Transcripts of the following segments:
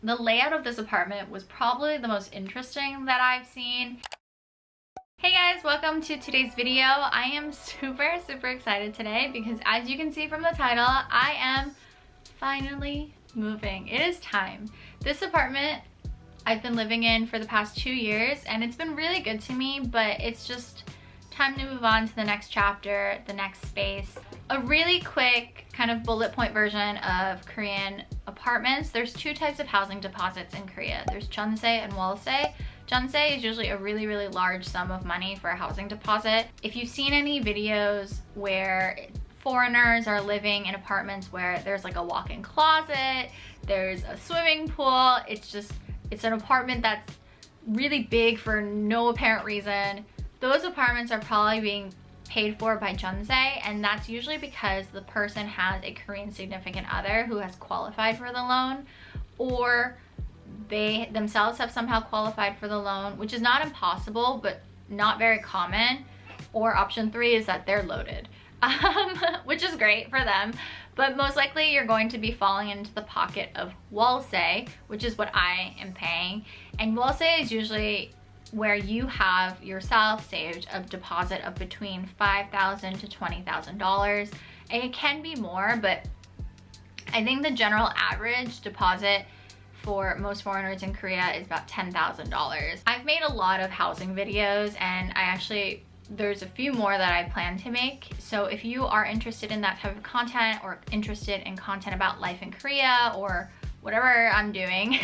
The layout of this apartment was probably the most interesting that I've seen. Hey guys, welcome to today's video. I am super excited today because as you can see from the title, I am finally moving. It is time. This apartment I've been living in for the past 2 years and it's been really good to me, but it's just time to move on to the next chapter, the next space. A really quick kind of bullet point version of Korean apartments. There's two types of housing deposits in Korea. There's jeonse and wolse. Jeonse is usually a really large sum of money for a housing deposit. If you've seen any videos where foreigners are living in apartments where there's like a walk-in closet, there's a swimming pool, it's an apartment that's really big for no apparent reason. Those apartments are probably being paid for by jeonse, and that's usually because the person has a Korean significant other who has qualified for the loan, or they themselves have somehow qualified for the loan, which is not impossible but not very common. Or option 3 is that they're loaded, which is great for them, but most likely you're going to be falling into the pocket of wolse, which is what I am paying. And wolse is usually where you have yourself saved a deposit of between $5,000 to $20,000. And it can be more, but I think the general average deposit for most foreigners in Korea is about $10,000. I've made a lot of housing videos, and there's a few more that I plan to make. So if you are interested in that type of content, or interested in content about life in Korea or whatever I'm doing,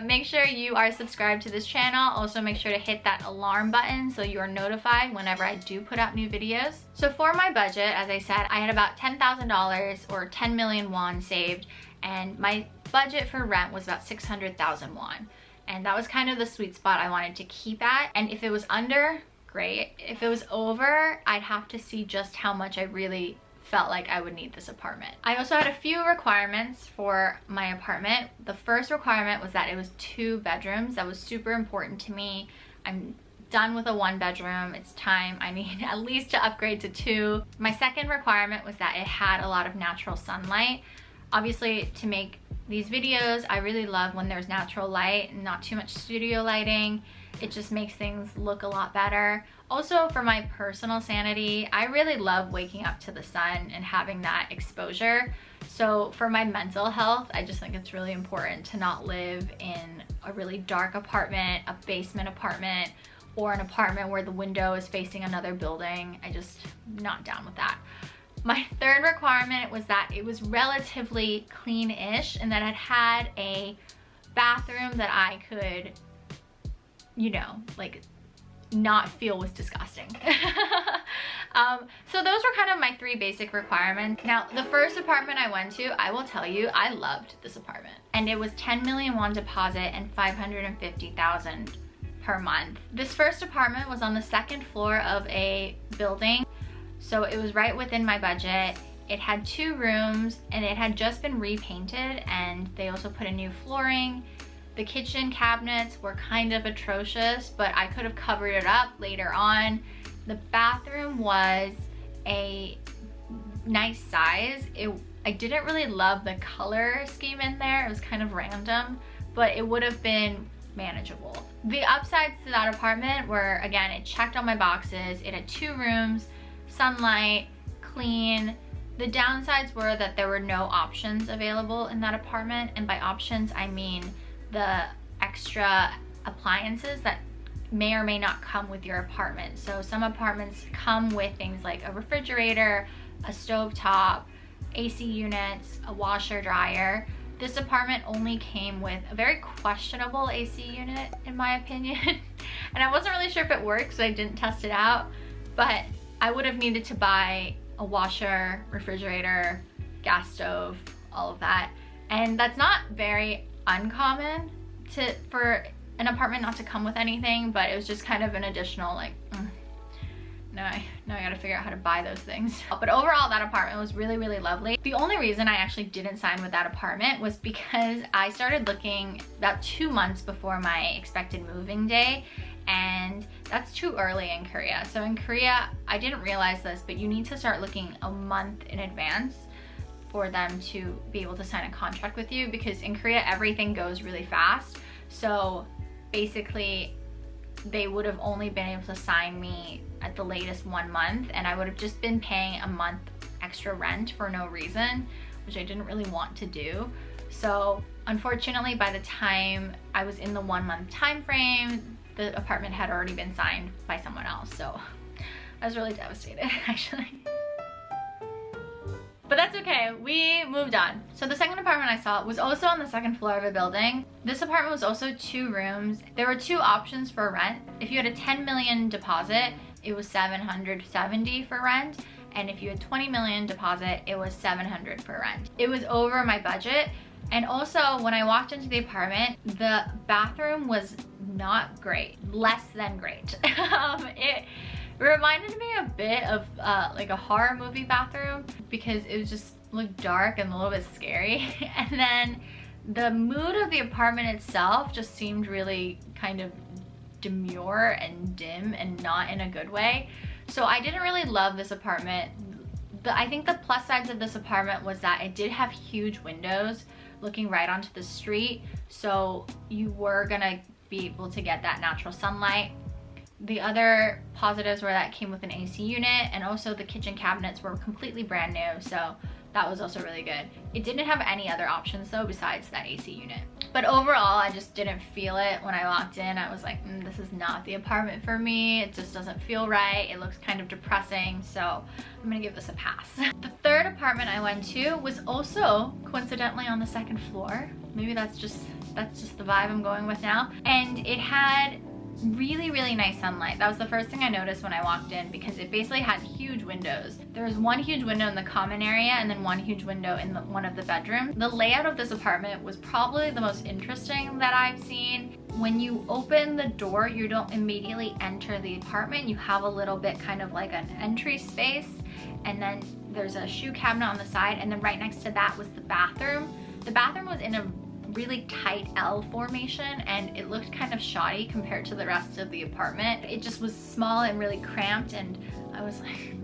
make sure you are subscribed to this channel. Also make sure to hit that alarm button so you are notified whenever I do put out new videos. So for my budget, as I said, I had about $10,000 or 10 million won saved, and my budget for rent was about 600,000 won. And that was kind of the sweet spot I wanted to keep at. And if it was under, great. If it was over, I'd have to see just how much I really felt like I would need this apartment. I also had a few requirements for my apartment. The first requirement was that it was 2 bedrooms. That was super important to me. I'm done with a 1 bedroom. It's time. I need at least to upgrade to 2. My second requirement was that it had a lot of natural sunlight. Obviously, to make these videos, I really love when there's natural light and not too much studio lighting. It just makes things look a lot better. Also, for my personal sanity, I really love waking up to the sun and having that exposure. So for my mental health, I just think it's really important to not live in a really dark apartment, a basement apartment, or an apartment where the window is facing another building. I'm not down with that. My third requirement was that it was relatively clean-ish and that it had a bathroom that I could, like, not feel was disgusting. So those were kind of my 3 basic requirements. Now, the first apartment I went to, I will tell you, I loved this apartment. And it was 10 million won deposit and 550,000 per month. This first apartment was on the 2nd floor of a building, so it was right within my budget. It had 2 rooms and it had just been repainted, and they also put a new flooring. The kitchen cabinets were kind of atrocious, but I could have covered it up later on. The bathroom was a nice size. I didn't really love the color scheme in there. It was kind of random, but it would have been manageable. The upsides to that apartment were, again, it checked all my boxes. It had 2 rooms, sunlight, clean. The downsides were that there were no options available in that apartment, and by options I mean the extra appliances that may or may not come with your apartment. So some apartments come with things like a refrigerator, a stovetop, AC units, a washer, dryer. This apartment only came with a very questionable AC unit, in my opinion. And I wasn't really sure if it worked, so I didn't test it out, but I would have needed to buy a washer, refrigerator, gas stove, all of that. And that's not very uncommon for an apartment not to come with anything, but it was just kind of an additional, like, now I gotta figure out how to buy those things. But overall, that apartment was really lovely. The only reason I actually didn't sign with that apartment was because I started looking about 2 months before my expected moving day, and that's too early in Korea. So in Korea, I didn't realize this, but you need to start looking a month in advance for them to be able to sign a contract with you, because in Korea everything goes really fast. So basically they would have only been able to sign me at the latest 1 month, and I would have just been paying a month extra rent for no reason, which I didn't really want to do. So unfortunately, by the time I was in the 1 month time frame, the apartment had already been signed by someone else. So I was really devastated actually. But that's okay, we moved on. So the second apartment I saw was also on the second floor of a building. This apartment was also 2 rooms. There were 2 options for rent. If you had a 10 million deposit, it was 770 for rent. And if you had 20 million deposit, it was 700 for rent. It was over my budget. And also when I walked into the apartment, the bathroom was not great, less than great. It reminded me a bit of like a horror movie bathroom, because it was just looked dark and a little bit scary. And then the mood of the apartment itself just seemed really kind of demure and dim and not in a good way. So I didn't really love this apartment. I think the plus sides of this apartment was that it did have huge windows looking right onto the street. So you were gonna be able to get that natural sunlight. The other positives were that it came with an AC unit, and also the kitchen cabinets were completely brand new, so that was also really good. It didn't have any other options though besides that AC unit. But overall, I just didn't feel it when I walked in. I was like, this is not the apartment for me. It just doesn't feel right. It looks kind of depressing, so I'm gonna give this a pass. The third apartment I went to was also coincidentally on the second floor. Maybe that's just the vibe I'm going with now. And it had really nice sunlight. That was the first thing I noticed when I walked in, because it basically had huge windows. There was 1 huge window in the common area and then 1 huge window in one of the bedrooms. The layout of this apartment was probably the most interesting that I've seen. When you open the door, you don't immediately enter the apartment. You have a little bit kind of like an entry space, and then there's a shoe cabinet on the side, and then right next to that was the bathroom. The bathroom was in a really tight L formation, and it looked kind of shoddy compared to the rest of the apartment. It just was small and really cramped, and I was like,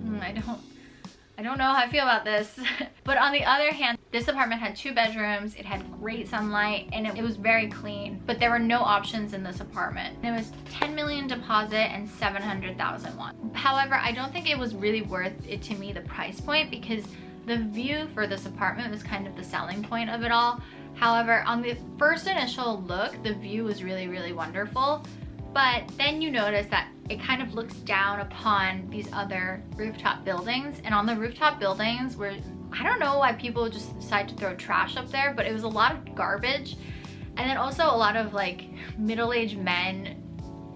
I don't know how I feel about this. But on the other hand, this apartment had 2 bedrooms, it had great sunlight, and it was very clean, but there were no options in this apartment. It was 10 million deposit and 700,000 won. However, I don't think it was really worth it to me, the price point, because the view for this apartment was kind of the selling point of it all. However, on the first initial look, the view was really wonderful, but then you notice that it kind of looks down upon these other rooftop buildings, and on the rooftop buildings where, I don't know why people just decide to throw trash up there, but it was a lot of garbage, and then also a lot of like middle-aged men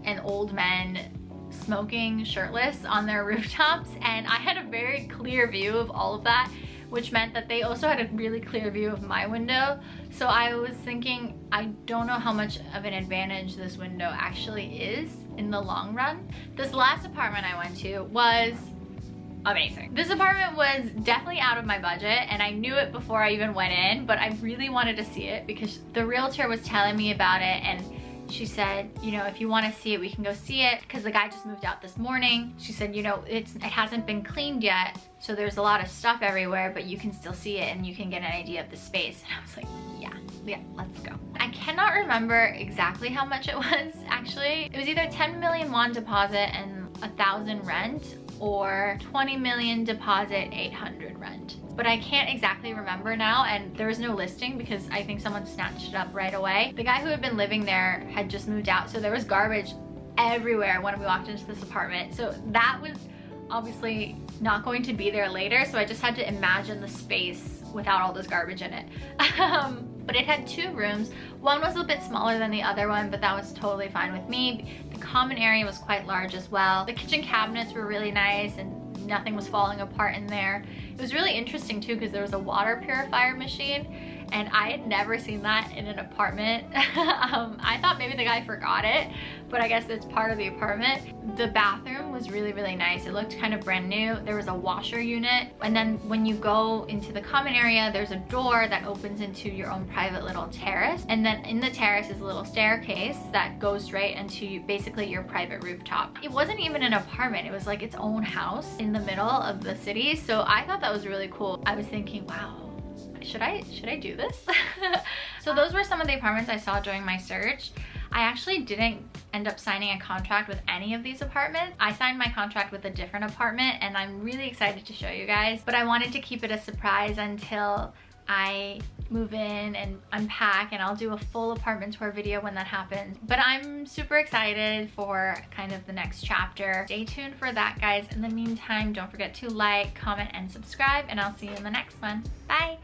and old men smoking shirtless on their rooftops, and I had a very clear view of all of that, which meant that they also had a really clear view of my window. So I was thinking, I don't know how much of an advantage this window actually is in the long run. This last apartment I went to was amazing. This apartment was definitely out of my budget, and I knew it before I even went in, but I really wanted to see it because the realtor was telling me about it, and she said, you know, if you want to see it, we can go see it, because the guy just moved out this morning. She said, you know, it hasn't been cleaned yet, so there's a lot of stuff everywhere, but you can still see it and you can get an idea of the space. And I was like, yeah, let's go. I cannot remember exactly how much it was actually. It was either 10 million won deposit and 1,000 rent, or 20 million deposit, 800 rent. But I can't exactly remember now, and there was no listing because I think someone snatched it up right away. The guy who had been living there had just moved out, so there was garbage everywhere when we walked into this apartment. So that was obviously not going to be there later, so I just had to imagine the space without all this garbage in it. But it had 2 rooms. One was a bit smaller than the other one, but that was totally fine with me. The common area was quite large as well. The kitchen cabinets were really nice, and nothing was falling apart in there. It was really interesting too, because there was a water purifier machine, and I had never seen that in an apartment. I thought maybe the guy forgot it, but I guess it's part of the apartment. The bathroom was really nice. It looked kind of brand new. There was a washer unit, and then when you go into the common area, there's a door that opens into your own private little terrace, and then in the terrace is a little staircase that goes straight into basically your private rooftop. It wasn't even an apartment, it was like its own house in the middle of the city, so I thought that was really cool. I was thinking, wow, should I do this? So those were some of the apartments I saw during my search. I actually didn't end up signing a contract with any of these apartments. I signed my contract with a different apartment, and I'm really excited to show you guys, but I wanted to keep it a surprise until I move in and unpack, and I'll do a full apartment tour video when that happens. But I'm super excited for kind of the next chapter. Stay tuned for that, guys. In the meantime, don't forget to like, comment, and subscribe, and I'll see you in the next one. Bye!